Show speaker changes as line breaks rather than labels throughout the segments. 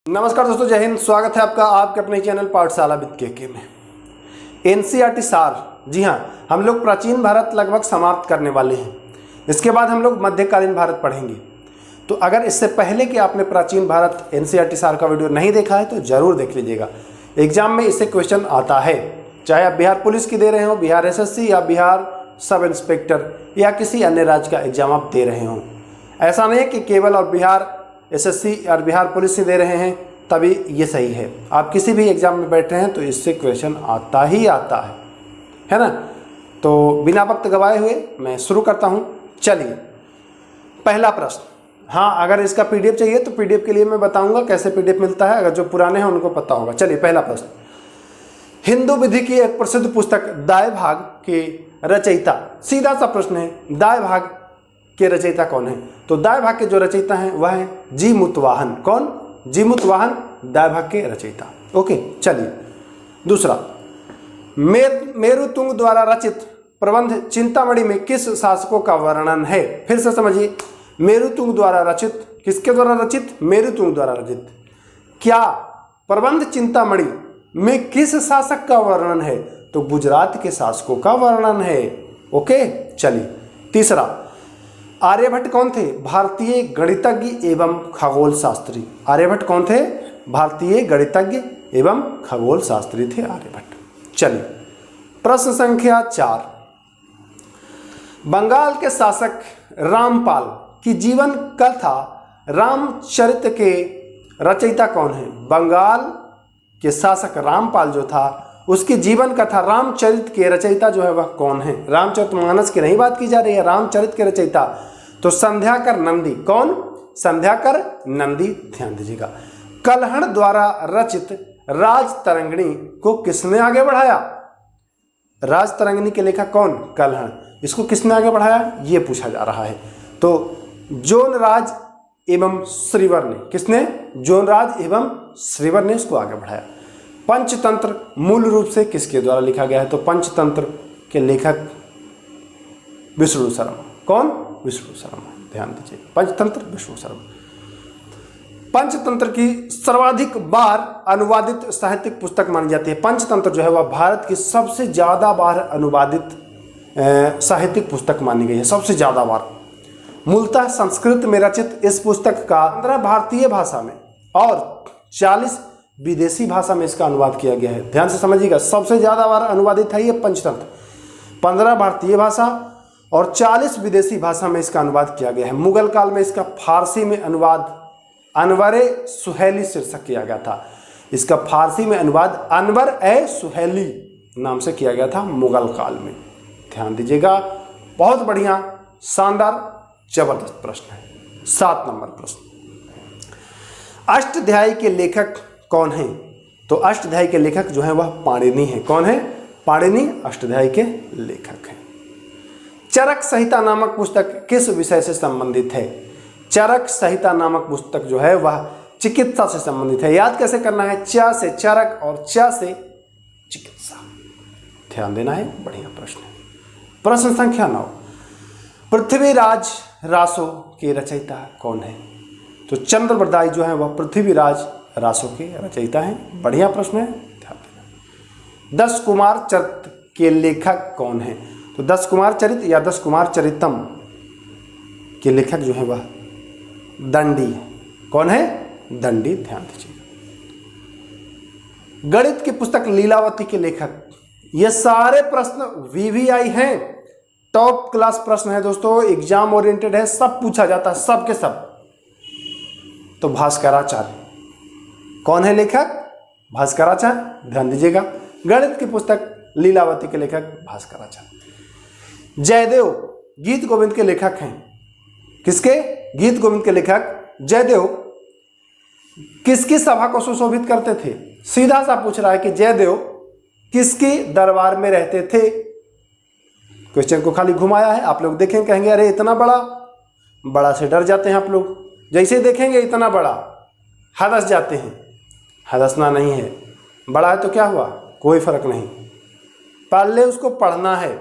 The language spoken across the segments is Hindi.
नमस्कार दोस्तों, जय हिंद। स्वागत है आपका आपके अपने चैनल पाठशाला विद के में। एनसीईआरटी सार, जी हाँ, हम लोग प्राचीन भारत लगभग समाप्त करने वाले हैं। इसके बाद हम लोग मध्यकालीन भारत पढ़ेंगे। तो अगर इससे पहले कि आपने प्राचीन भारत एनसीईआरटी सार का वीडियो नहीं देखा है तो ज़रूर देख लीजिएगा। एग्जाम में इससे क्वेश्चन आता है, चाहे आप बिहार पुलिस की दे रहे हो, बिहार एसएससी या बिहार सब इंस्पेक्टर या किसी अन्य राज्य का एग्जाम आप दे रहे हो। ऐसा नहीं है कि केवल और बिहार एसएससी और बिहार पुलिस से दे रहे हैं तभी ये सही है। आप किसी भी एग्जाम में बैठे हैं तो इससे क्वेश्चन आता ही आता है ना। तो बिना वक्त गवाए हुए मैं शुरू करता हूँ। चलिए, पहला प्रश्न। हाँ, अगर इसका पीडीएफ चाहिए तो पीडीएफ के लिए मैं बताऊंगा कैसे पीडीएफ मिलता है, अगर जो पुराने हैं उनको पता होगा। चलिए, पहला प्रश्न। हिंदू विधि की एक प्रसिद्ध पुस्तक दाय भाग के रचयिता, सीधा सा प्रश्न है, दाय भाग के रचयिता कौन है? तो दाय भाग के जो रचयिता हैं वह है जीमूतवाहन। कौन? जीमूतवाहन दाय भाग के रचयिता। ओके, चलिए दूसरा। मेरुतुंग द्वारा रचित प्रबंध चिंतामणि में किस शासकों का वर्णन है? फिर से समझिए, मेरुतुंग द्वारा रचित, किसके द्वारा रचित? मेरुतुंग द्वारा रचित। क्या प्रबंध चिंतामणि में किस शासक का वर्णन है? तो गुजरात के शासकों का वर्णन है। ओके, चलिए तीसरा। आर्यभट्ट कौन थे? भारतीय गणितज्ञ एवं खगोल शास्त्री। आर्यभट्ट कौन थे? भारतीय गणितज्ञ एवं खगोल शास्त्री थे आर्यभट्ट। चलिए, प्रश्न संख्या 4। बंगाल के शासक रामपाल की जीवन कथा रामचरित के रचयिता कौन है? बंगाल के शासक रामपाल जो था उसकी जीवन कथा रामचरित के रचयिता जो है वह कौन है? रामचरितमानस की नहीं बात की जा रही है, रामचरित के रचयिता तो संध्याकर नंदी। कौन? संध्याकर नंदी। ध्यान दीजिएगा। कल्हण द्वारा रचित राजतरंगिणी को किसने आगे बढ़ाया? राजतरंगिणी के लेखक कौन? कल्हण। इसको किसने आगे बढ़ाया ये पूछा जा रहा है। तो जोनराज एवं श्रीवर ने, किसने? जोनराज एवं श्रीवर ने इसको आगे बढ़ाया। पंचतंत्र मूल रूप से किसके द्वारा लिखा गया है? तो पंचतंत्र के लेखक विष्णु शर्मा। कौन? विष्णु शर्मा। ध्यान दीजिए, पंचतंत्र विष्णु शर्मा। पंचतंत्र की सर्वाधिक बार अनुवादित साहित्यिक पुस्तक मानी जाती है। पंचतंत्र जो है वह भारत की सबसे ज्यादा बार अनुवादित साहित्यिक पुस्तक मानी गई है, सबसे ज्यादा बार। मूलतः संस्कृत में रचित इस पुस्तक का 15 भारतीय भाषा में और 40 विदेशी भाषा में इसका अनुवाद किया गया है। ध्यान से समझिएगा, सबसे ज्यादा बार अनुवादित है ये पंचतंत्र। 15 भारतीय भाषा और 40 विदेशी भाषा में इसका अनुवाद किया गया है। मुगल काल में इसका फारसी में अनुवाद अनवर सुहेली शीर्षक किया गया था। इसका फारसी में अनुवाद अनवर ए सुहेली नाम से किया गया था मुगल काल में। ध्यान दीजिएगा, बहुत बढ़िया, शानदार, जबरदस्त प्रश्न है। 7 नंबर प्रश्न। अष्टाध्यायी के लेखक कौन है? तो अष्टाध्यायी के लेखक जो है वह पाणिनि है। कौन है? पाणिनि अष्टाध्यायी के लेखक हैं। चरक संहिता नामक पुस्तक किस विषय से संबंधित है? चरक संहिता नामक पुस्तक जो है वह चिकित्सा से संबंधित है। याद कैसे करना है? च से चरक और च से चिकित्सा। ध्यान देना है, बढ़िया प्रश्न है। प्रश्न संख्या 9। पृथ्वीराज रासो के रचयिता कौन है? तो चंद्रबरदाई जो है वह पृथ्वीराज रासो के रचयिता हैं। बढ़िया प्रश्न है, ध्यान देना। 10 कुमार चरित के लेखक कौन है? तो 10 कुमार चरित या 10 कुमार चरितम के लेखक जो है वह दंडी है। कौन है? दंडी। ध्यान दीजिए। गणित की पुस्तक लीलावती के लेखक, ये सारे प्रश्न वीवीआई हैं, टॉप क्लास प्रश्न है दोस्तों, एग्जाम ओरिएंटेड है, सब पूछा जाता है, सब के सब। तो भास्कराचार्य कौन है लेखक? भास्कराचार्य। ध्यान दीजिएगा, गणित की पुस्तक लीलावती के लेखक भास्कराचार्य। जयदेव गीत गोविंद के लेखक हैं। किसके? गीत गोविंद के लेखक जयदेव किसकी सभा को सुशोभित करते थे? सीधा सा पूछ रहा है कि जयदेव किसके दरबार में रहते थे। क्वेश्चन को खाली घुमाया है। आप लोग देखें, कहेंगे अरे इतना बड़ा, बड़ा से डर जाते हैं आप लोग। जैसे देखेंगे इतना बड़ा हदस जाते हैं। हदसना नहीं है, बड़ा है तो क्या हुआ, कोई फर्क नहीं, पहले उसको पढ़ना है।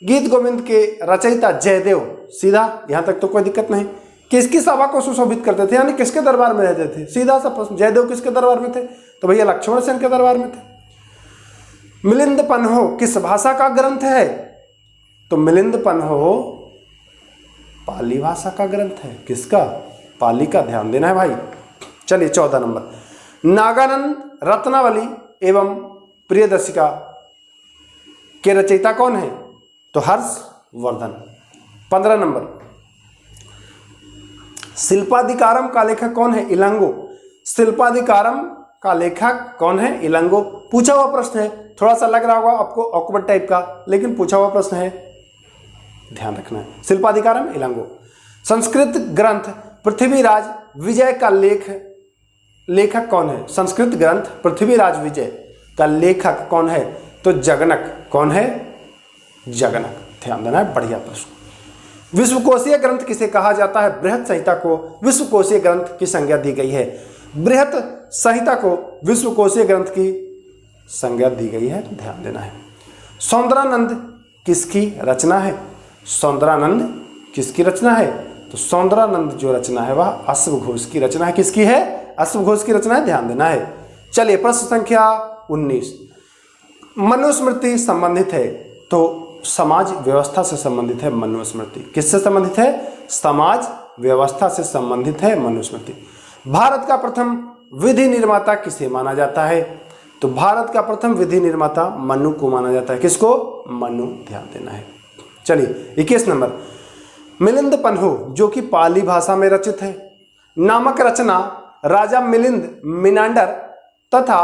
गीत गोविंद के रचयिता जयदेव, सीधा यहाँ तक तो कोई दिक्कत नहीं। किसकी सभा को सुशोभित करते थे, यानी किसके दरबार में रहते थे? सीधा सा प्रश्न। जयदेव किसके दरबार में थे? तो भैया लक्ष्मण सेन के दरबार में थे। मिलिंद पन्हो किस भाषा का ग्रंथ है? तो मिलिंद पन्हो पाली भाषा का ग्रंथ है। किसका? पाली का। ध्यान देना है भाई। चलिए 14 नंबर, नागानंद रत्नावली एवं प्रियदर्शिका के रचयिता कौन है? तो हर्षवर्धन। 15 नंबर, शिल्पाधिकारम का लेखक कौन है? इलांगो। शिल्पाधिकारम का लेखक कौन है? इलांगो। पूछा हुआ प्रश्न है, थोड़ा सा लग रहा होगा आपको ऑकवर्ड टाइप का, लेकिन पूछा हुआ प्रश्न है, ध्यान रखना है। शिल्पाधिकारम इलांगो। संस्कृत ग्रंथ पृथ्वीराज विजय का लेखक कौन है? संस्कृत ग्रंथ पृथ्वीराज विजय का लेखक कौन है? तो जगनक। कौन है? जगनक। ध्यान देना है, बढ़िया प्रश्न। विश्वकोशीय ग्रंथ किसे कहा जाता है? बृहत संहिता को विश्वकोशीय ग्रंथ की संज्ञा दी गई है। बृहत संहिता को विश्वकोशीय ग्रंथ की संज्ञा दी गई है। ध्यान देना है। सौंदरानंद किसकी रचना है? सौंदरानंद किसकी रचना है? तो सौंदरानंद जो रचना है वह अश्वघोष की रचना है। किसकी है? अश्वघोष की रचना है। ध्यान देना है। चलिए प्रश्न संख्या 19, मनुस्मृति संबंधित है तो समाज व्यवस्था से संबंधित है मनुस्मृति। किससे संबंधित है? समाज व्यवस्था से संबंधित है मनुस्मृति। भारत का प्रथम विधि निर्माता किसे माना जाता है? तो भारत का प्रथम विधि निर्माता मनु को माना जाता है। किसको? मनु। ध्यान देना है। चलिए 21 नंबर, मिलिंद पन्हो जो कि पाली भाषा में रचित है नामक रचना राजा मिलिंद मिनांडर तथा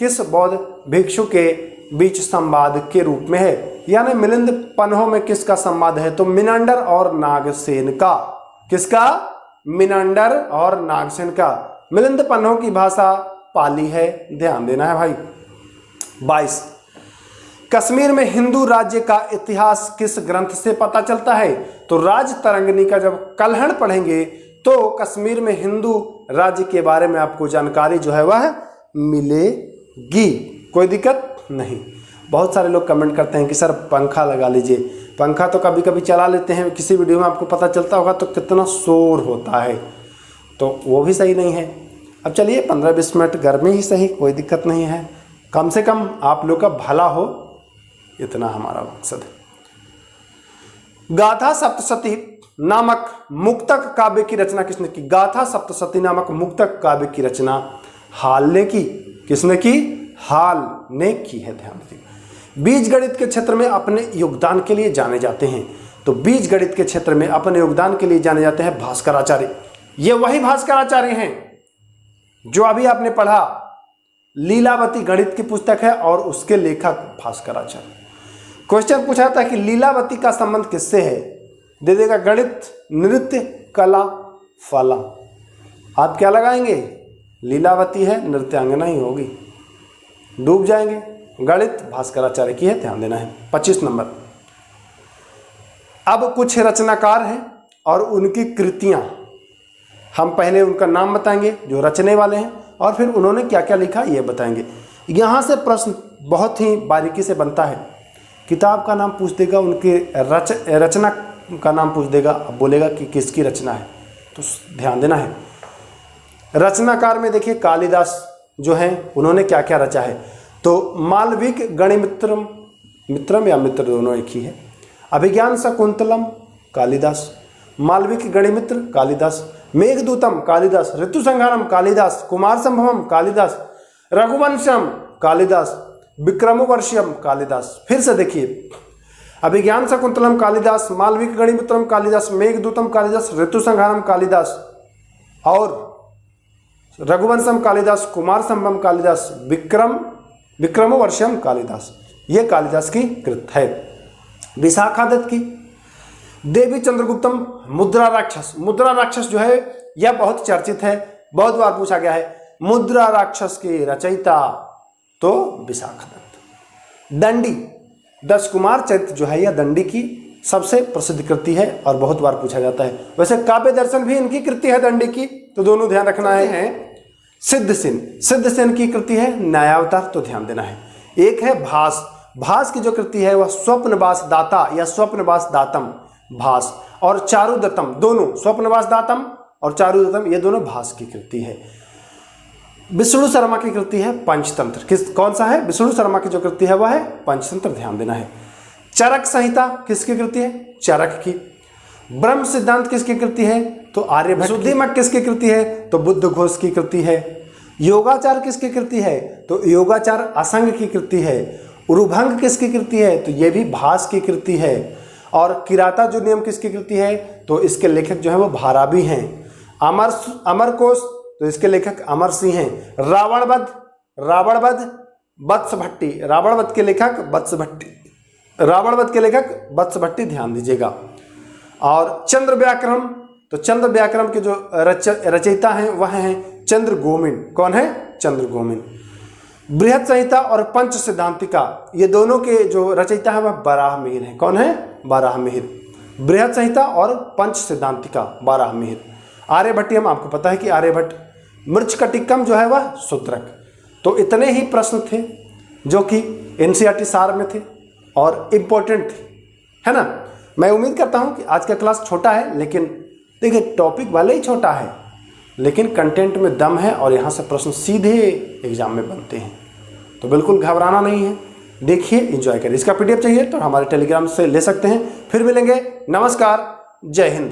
किस बौद्ध भिक्षु के बीच संवाद के रूप में है? यानी मिलिंद पन्हो में किसका संवाद है? तो मिनांडर और नागसेन का। किसका? मिनांडर और नागसेन का। मिलिंद पन्हो की भाषा पाली है। ध्यान देना है भाई। 22, कश्मीर में हिंदू राज्य का इतिहास किस ग्रंथ से पता चलता है? तो राज तरंगिणी का जब कलहण पढ़ेंगे तो कश्मीर में हिंदू राज्य के बारे में आपको जानकारी जो है वह मिलेगी। कोई दिक्कत नहीं। बहुत सारे लोग कमेंट करते हैं कि सर पंखा लगा लीजिए। पंखा तो कभी कभी चला लेते हैं, किसी वीडियो में आपको पता चलता होगा तो कितना शोर होता है, तो वो भी सही नहीं है। अब चलिए 15-20 मिनट गर्मी ही सही, कोई दिक्कत नहीं है। कम से कम आप लोग का भला हो, इतना हमारा मकसद है। गाथा सप्तशती नामक मुक्तक काव्य की रचना किसने की? गाथा सप्तशती नामक मुक्तक काव्य की रचना हाल ने की। किसने की? हाल ने की है। ध्यान दीजिए। बीज गणित के क्षेत्र में अपने योगदान के लिए जाने जाते हैं, तो बीज गणित के क्षेत्र में अपने योगदान के लिए जाने जाते हैं भास्कराचार्य। ये वही भास्कराचार्य हैं जो अभी आपने पढ़ा, लीलावती गणित की पुस्तक है और उसके लेखक भास्कराचार्य। क्वेश्चन पूछा था कि लीलावती का संबंध किससे है? दे देगा गणित, नृत्य, कला, फला। आप क्या लगाएंगे? लीलावती है, नृत्यांगना ही होगी, डूब जाएंगे। गणित भास्कराचार्य की है। ध्यान देना है। 25 नंबर, अब कुछ रचनाकार हैं और उनकी कृतियां, हम पहले उनका नाम बताएंगे जो रचने वाले हैं और फिर उन्होंने क्या क्या लिखा ये बताएंगे। यहाँ से प्रश्न बहुत ही बारीकी से बनता है। किताब का नाम पूछ देगा, उनके रचना का नाम पूछ देगा, अब बोलेगा कि किसकी रचना है, तो ध्यान देना है। रचनाकार में देखिए कालिदास जो हैं उन्होंने क्या क्या रचा है, तो मालविक गणिमित्रम, मित्रम या मित्र दोनों एक ही है। अभिज्ञान शकुंतलम कालिदास, मालविक गणिमित्र कालिदास, मेघदूतम कालिदास, ऋतुसंहारम कालिदास, कुमार संभवम कालिदास, रघुवंशम कालिदास, विक्रमोर्वशीयम कालिदास। फिर से देखिए, अभिज्ञान शकुंतलम कालिदास, मालविक गणिमित्रम कालिदास, मेघदूतम कालिदास, ऋतुसंहारम कालिदास और रघुवंशम कालिदास, कुमार संभवम कालिदास, विक्रमोर्वशीयम कालिदास। ये कालिदास की कृत है। विशाखा दत्त की देवी चंद्रगुप्तम मुद्रा राक्षस, मुद्रा राक्षस जो है यह बहुत चर्चित है, बहुत बार पूछा गया है। मुद्रा राक्षस के रचयिता तो विशाखा दत्त। दंडी, दश कुमार चरित्र जो है यह दंडी की सबसे प्रसिद्ध कृति है और बहुत बार पूछा जाता है। वैसे काव्य दर्शन भी इनकी कृति है दंडी की, तो दोनों ध्यान रखना है। सिद्धसेन, सिद्धसेन की कृति है न्यायावतार, तो ध्यान देना है। एक है भास, भास की जो कृति है वह स्वप्नवास दाता या स्वप्नवास दातम भास, और चारुदत्तम, दोनों स्वप्नवास दातम और चारुदत्तम ये दोनों भास की कृति है। विष्णु शर्मा की कृति है पंचतंत्र। कौन सा है? विष्णु शर्मा की जो कृति है वह है पंचतंत्र, ध्यान देना है। चरक संहिता किसकी कृति है? चरक की। ब्रह्म सिद्धांत किसकी कृति है? तो आर्यभट्ट। शुद्धिमक किसकी कृति है? तो बुद्ध घोष की कृति है। योगाचार किसकी कृति है? तो योगाचार असंग की कृति है। उरुभंग किसकी कृति है? तो ये भी भास की कृति है। और किराता जो नियम किसकी कृति है? तो इसके लेखक जो है वो भारवी हैं। अमरकोश, तो इसके लेखक अमर सिंह हैं। रावणवध वत्स भट्टी, रावणवध के लेखक वत्स भट्टी, ध्यान दीजिएगा। और चंद्र व्याकरण, तो चंद्र व्याकरण के जो रचयिता हैं वह हैं चंद्र गोमिन। कौन है? चंद्र गोमिन। बृहत संहिता और पंच सिद्धांतिका, ये दोनों के जो रचयिता है वह बाराहमिहिर हैं। कौन है? बाराहमिहिर। बृहत संहिता और पंच सिद्धांतिका बाराहमिहिर। आर्यभट्टियम, आपको पता है कि आर्यभट्ट। मृच्छकटिकम जो है वह सूत्रक। तो इतने ही प्रश्न थे जो कि एनसीईआरटी सार में थे और इम्पोर्टेंट थे, है ना। मैं उम्मीद करता हूं कि आज का क्लास छोटा है, लेकिन देखिए टॉपिक भले ही छोटा है लेकिन कंटेंट में दम है और यहाँ से प्रश्न सीधे एग्जाम में बनते हैं। तो बिल्कुल घबराना नहीं है, देखिए एंजॉय करिए। इसका पीडीएफ चाहिए तो हमारे टेलीग्राम से ले सकते हैं। फिर मिलेंगे, नमस्कार, जय हिंद।